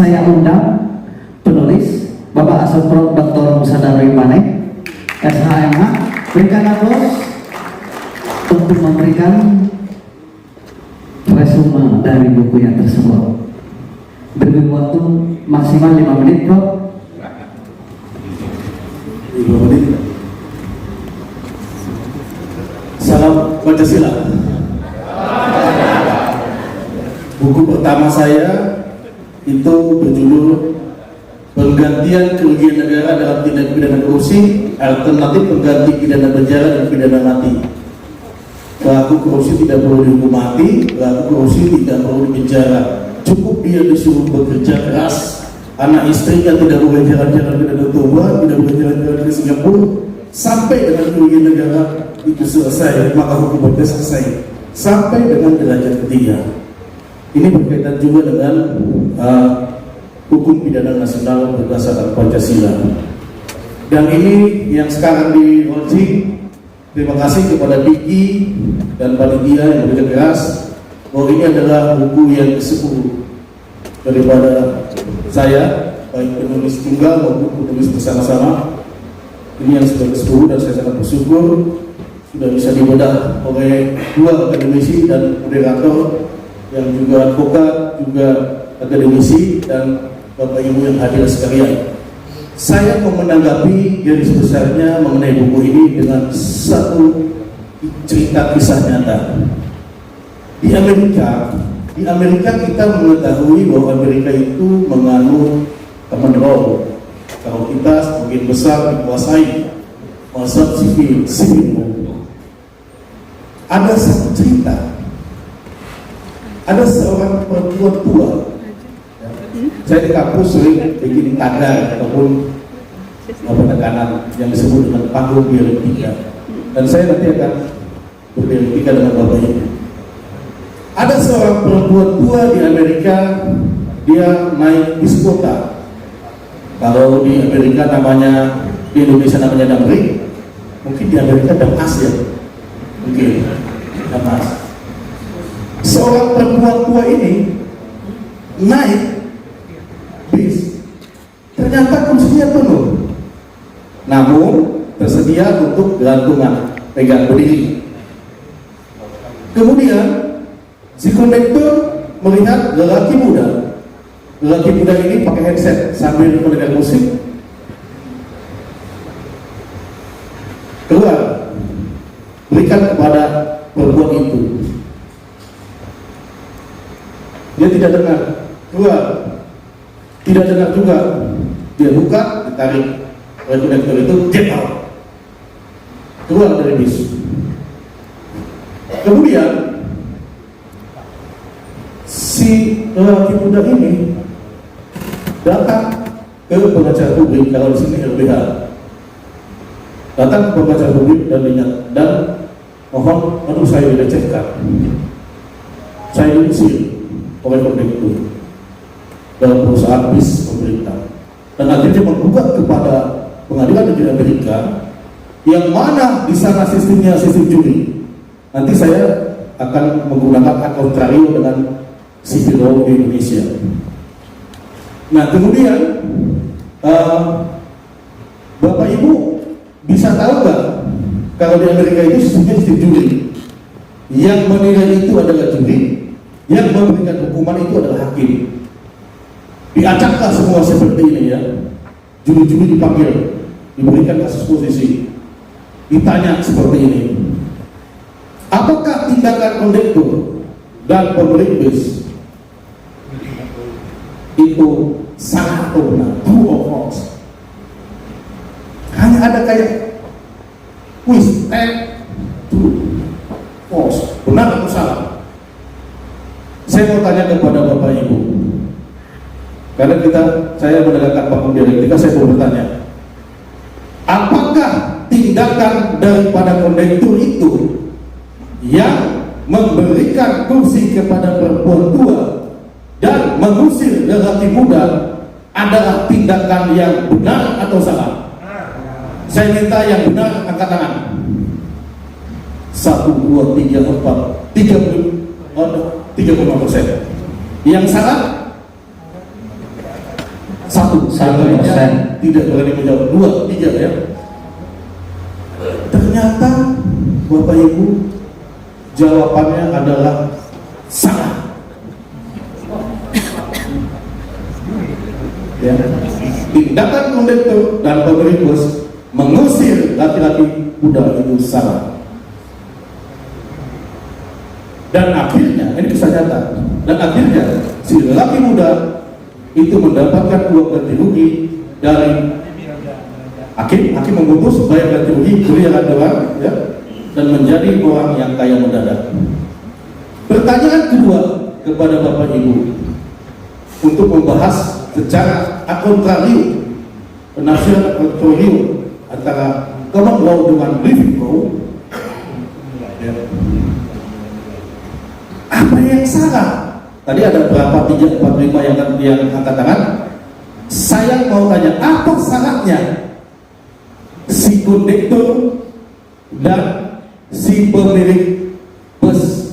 Saya undang penulis Bapak Asatro Dr. Musa Darwi Mane, SHMH. Berikan aplaus untuk memberikan resume dari buku yang tersebut. Beri waktu maksimal 5 menit, Bro. 5 menit. Salam Pancasila. Buku pertama saya itu berjudul Penggantian Kerugian Negara dalam Tindak Pidana Korupsi, Alternatif Pengganti Pidana Penjara dan Pidana Mati. Pelaku korupsi tidak perlu dihukum mati, pelaku korupsi tidak perlu dipenjara, cukup dia disuruh bekerja keras. Anak istrinya tidak boleh jalan-jalan ke Danau Toba, tidak boleh jalan-jalan ke Singapura, sampai dengan kerugian negara itu selesai, maka hukumannya selesai sampai dengan derajat ketiga. Ini berkaitan juga dengan hukum pidana nasional berdasarkan Pancasila. Dan ini yang sekarang di launching. Terima kasih kepada Diki dan panitia yang bekerja keras bahwa ini adalah buku yang ke-10 daripada saya, baik penulis tunggal maupun penulis bersama-sama. Ini yang sudah ke-10 dan saya sangat bersyukur sudah bisa dibedah oleh 2 akademisi dan moderator yang juga advokat, juga akademisi, dan Bapak Ibu yang hadir sekalian. Saya mau menanggapi garis besarnya mengenai buku ini dengan satu cerita kisah nyata. Di Amerika kita mengetahui bahwa Amerika itu menganut common law. Kalau kita sebagian besar dikuasai konsep civil law. Ada satu cerita. Ada seorang perempuan tua. Saya di kampus sering bikin tagar ataupun penekanan yang disebut dengan panggung dialektika, dan saya nanti akan berdialektika dengan Bapak Ibu. Ada seorang perempuan tua di Amerika, dia naik bis kota. Kalau di Amerika namanya, di Indonesia namanya damri, mungkin di Amerika damas ya, mungkin damas. Seorang perempuan tua ini naik bis, ternyata kursinya penuh, namun tersedia untuk gelantungan, pegang berdiri. Kemudian si kondektur melihat lelaki muda ini pakai headset sambil mendengar musik, keluar, berikan kepada perempuan itu. Dia tidak dengar, keluar, tidak dengar juga. Dia buka, ditarik oleh kondektur itu, get out, keluar dari bis. Kemudian si lelaki muda ini datang ke pengacara publik, kalau di sini LBH, datang ke pengacara publik dan mohon, aduh saya dilecehkan, saya diusir oleh kondektur dalam perusahaan bis pemerintah, dan akhirnya menggugat kepada pengadilan negeri Amerika, yang mana di sana sistemnya sistem juri. Nanti saya akan menggunakan hak kontrario dengan civil law di Indonesia. Nah kemudian Bapak Ibu bisa tahu nggak kalau di Amerika itu sistemnya sistem juri, yang menilai itu adalah juri, yang memberikan hukuman itu adalah hakim. Diacaklah semua seperti ini ya. Juri-juri dipanggil, diberikan kasus posisi, ditanya seperti ini, apakah tindakan kondektur dan pemilik bis itu salah atau benar, true or false? Hanya ada kayak quiz, true, false, benar atau salah. Saya mau tanya kepada Bapak Ibu, karena saya menegakkan panggung dialektika, saya mau bertanya, apakah tindakan daripada kondektur itu yang memberikan kursi kepada perempuan tua dan mengusir lelaki muda adalah tindakan yang benar atau salah? Saya minta yang benar angkat tangan. 1, 2, 3, 4, 35%. Yang salah 1% tidak berani menjawab, 2, 3 ya. Ternyata Bapak Ibu jawabannya adalah salah. Ya. Tindakan kondektur dan pemilik bus mengusir laki-laki muda itu salah. Dan akhirnya, ini kisah nyata, dan akhirnya si lelaki muda itu mendapatkan uang ganti rugi dari hakim memutus bayar ganti rugi miliaran dolar, ya, dan menjadi orang yang kaya mendadak. Pertanyaan kedua kepada Bapak Ibu untuk membahas secara akontrario, penafsiran akontrario antara common law dengan living law, ya. Apa yang salah? Tadi ada berapa 3, 4, 5 yang angkat tangan. Saya mau tanya, apa salahnya si kondektur dan si pemilik bus?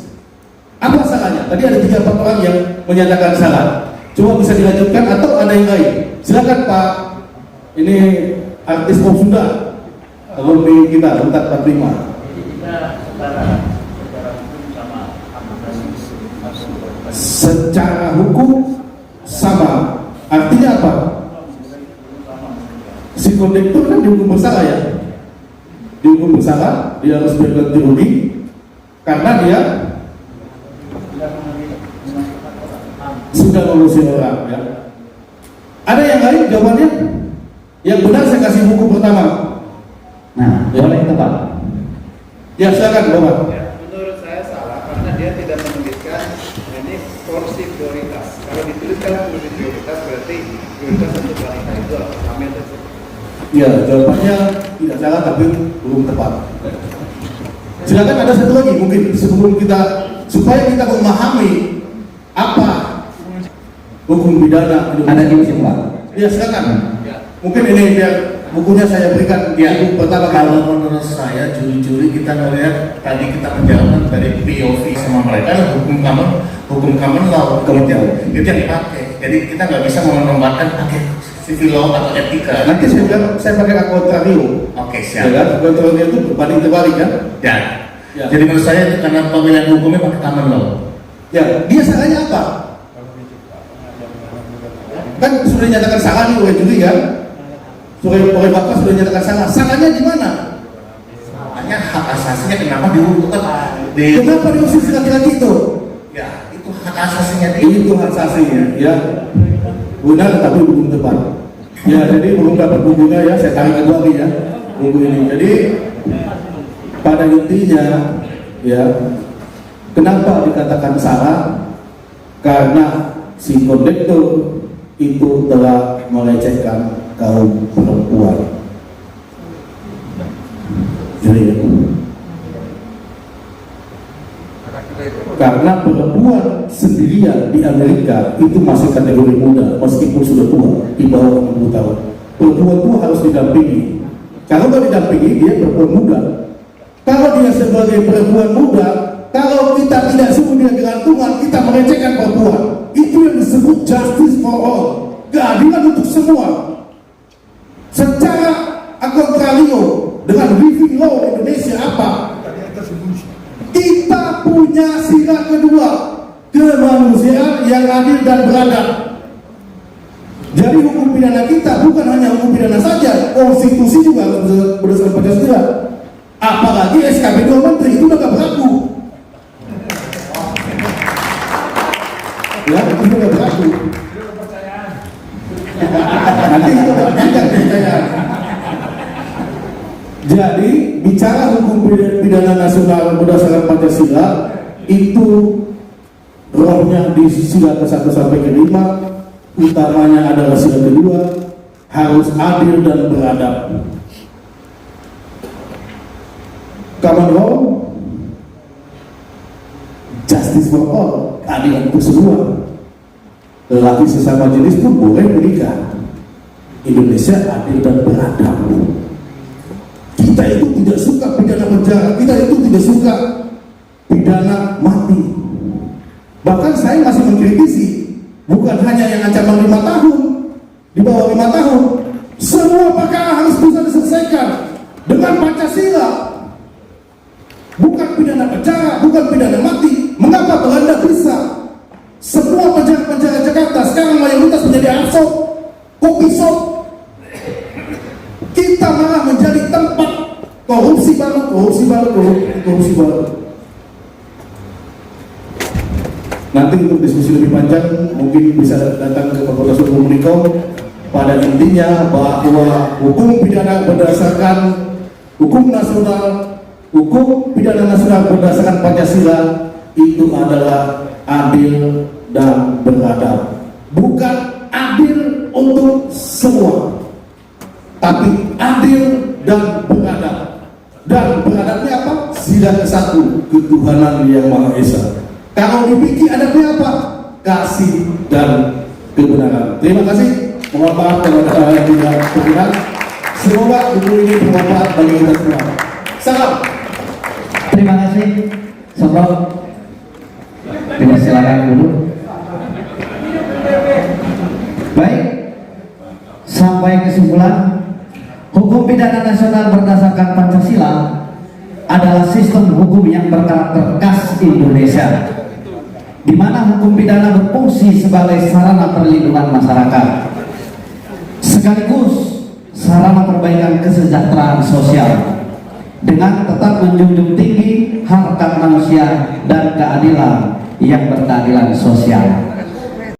Apa salahnya? Tadi ada 3, 4 orang yang menyatakan salah. Coba bisa dilanjutkan atau ada yang lain? Silakan Pak. Ini artis pop Sunda, alumni kita, Untat 45. Secara hukum sama, artinya apa? Si kondektur kan dihukum bersalah ya, dihukum bersalah, dia harus berganti rugi karena dia sudah mengusir orang ya. Ada yang lain jawabannya? Yang benar saya kasih buku pertama. Nah, boleh Pak. Ya silakan Bapak. Ya, menurut saya salah karena dia tidak menuliskan ini porsi prioritas. Kalau dituliskan porsi prioritas berarti prioritas untuk wanita itu hamil tersebut. Ya, jawabannya tidak salah tapi belum tepat. Silakan ada satu lagi mungkin sebelum kita, supaya kita memahami apa hukum pidana Indonesia. Ada tips Pak. Ya silakan. Ya. Mungkin ini biar bukunya saya berikan. Ya, buku pertama kalau menurut saya juri-juri kita melihat tadi kita menjalankan dari POV sama mereka lah, hukum common law kemudian itu yang dipakai. Jadi kita nggak bisa menempatkan pakai civil law atau etika. Nanti saya bilang saya pakai akontrario. Oke, Ya siap. kan? Akontrario itu berbanding terbalik kan? Ya. Ya. Jadi menurut saya itu karena pemilihan hukumnya pakai common law. Ya, dia salahnya apa? Kan sudah dinyatakan salah nih oleh juri kan? Oleh Bapak sudah dinyatakan salah. Salahnya di mana? Hanya hak asasinya kenapa dihukum Kenapa diusir si laki-laki itu? Ya, itu hak asasinya dia. Itu hak asasinya, ya. Benar tapi belum tepat. Ya, jadi belum dapat bukunya ya. Saya tarik lagi ya buku ini. Jadi pada intinya, ya, kenapa dikatakan salah? Karena si kondektur itu telah melecehkan kaum perempuan. Jadi, karena perempuan sendirian di Amerika itu masih kategori muda, meskipun sudah tua, di bawah 60 tahun. Perempuan tua harus didampingi. Kalau nggak didampingi, dia perempuan muda. Kalau dia sebagai perempuan muda, kalau kita tidak suruh dia gelantungan, kita melecehkan perempuan. Itu yang disebut justice for all, keadilan untuk semua. Secara akontrario dengan living law Indonesia apa? Kita punya sila kedua, kemanusiaan yang adil dan beradab. Jadi hukum pidana kita bukan hanya hukum pidana saja, konstitusi juga harus berdasarkan Pancasila. Apalagi SKP 2 Menteri itu udah gak berlaku. Ya, itu udah berlaku. Nanti itu udah kepercayaan. Jadi bicara hukum pidana nasional berdasarkan Pancasila itu rohnya di sila ke-1 sampai ke-5, utamanya adalah sila kedua, harus adil dan beradab. Common law, justice for all, keadilan untuk semua. Lelaki sesama jenis pun boleh menikah. Indonesia adil dan beradab. Kita itu tidak suka pidana penjara, kita itu tidak suka pidana mati. Bahkan saya masih mengkritisi, bukan hanya yang ancaman 5 tahun, di bawah 5 tahun, semua perkara harus bisa diselesaikan dengan Pancasila. Bukan pidana penjara, bukan pidana mati. Mengapa Belanda bisa? Semua penjara-penjara Jakarta sekarang mayoritas menjadi arsop, kopi shop. Kita malah menjadi tempat korupsi baru. Nanti untuk diskusi lebih panjang mungkin bisa datang ke Kapolres Probolinggo. Pada intinya bahwa hukum pidana berdasarkan hukum nasional, hukum pidana nasional berdasarkan Pancasila itu adalah adil dan beradab. Bukan adil untuk semua, tapi adil dan beradab. Dan beradabnya apa? Sila ke-1, ketuhanan yang Maha Esa. Kalau dipikir adabnya apa? Kasih dan kebenaran. Terima kasih. Mohon maaf kalau ada hal yang tidak berkenan. Semoga buku ini bermanfaat bagi kita semua. Salam. Terima kasih. Sobat, silakan dulu. Baik, sampai kesimpulan, hukum pidana nasional berdasarkan Pancasila adalah sistem hukum yang berkarakter khas Indonesia, di mana hukum pidana berfungsi sebagai sarana perlindungan masyarakat, sekaligus sarana perbaikan kesejahteraan sosial, dengan tetap menjunjung tinggi hak manusia dan keadilan yang berkeadilan sosial.